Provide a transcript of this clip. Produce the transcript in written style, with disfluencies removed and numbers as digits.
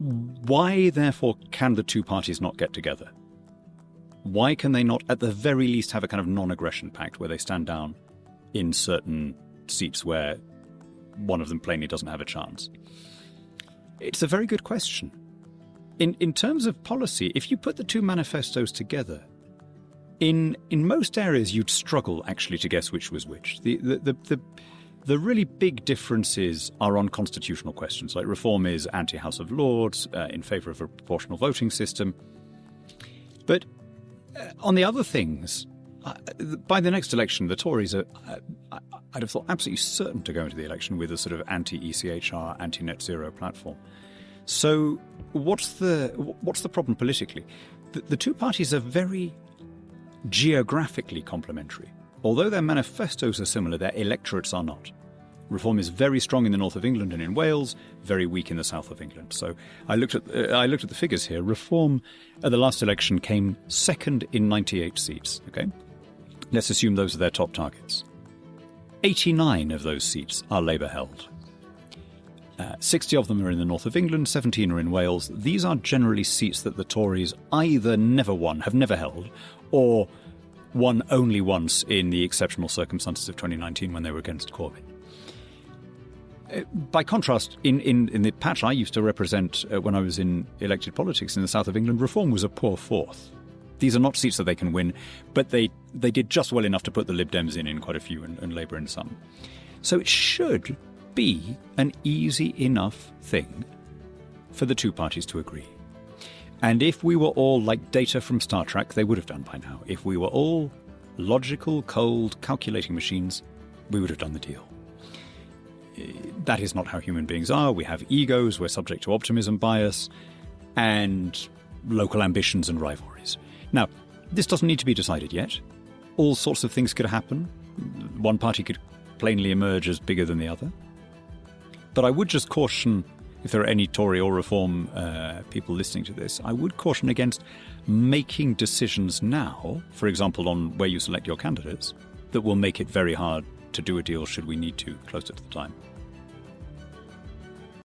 Why, therefore, can the two parties not get together? Why can they not, at the very least, have a kind of non-aggression pact where they stand down in certain seats where one of them plainly doesn't have a chance? It's a very good question. In terms of policy, if you put the two manifestos together, in most areas you'd struggle actually to guess which was which. The really big differences are on constitutional questions, like reform is anti-House of Lords, in favour of a proportional voting system. But on the other things, by the next election, the Tories are, I'd have thought, absolutely certain to go into the election with a sort of anti-ECHR, anti-net zero platform. So what's the problem politically? The two parties are very geographically complementary. Although their manifestos are similar, their electorates are not. Reform is very strong in the north of England and in Wales, very weak in the south of England. So I looked at the figures here. Reform at the last election came second in 98 seats. Okay, let's assume those are their top targets. 89 of those seats are Labour held. 60 of them are in the north of England, 17 are in Wales. These are generally seats that the Tories either never won, have never held, or won only once in the exceptional circumstances of 2019 when they were against Corbyn. By contrast, in the patch I used to represent when I was in elected politics in the south of England, Reform was a poor fourth. These are not seats that they can win, but they did just well enough to put the Lib Dems in quite a few and Labour in some. So it should be an easy enough thing for the two parties to agree. And if we were all like Data from Star Trek, they would have done by now. If we were all logical, cold, calculating machines, we would have done the deal. That is not how human beings are. We have egos, we're subject to optimism bias, and local ambitions and rivalries. Now, this doesn't need to be decided yet. All sorts of things could happen. One party could plainly emerge as bigger than the other. But I would just caution, if there are any Tory or Reform people listening to this, I would caution against making decisions now, for example, on where you select your candidates, that will make it very hard to do a deal should we need to closer to the time.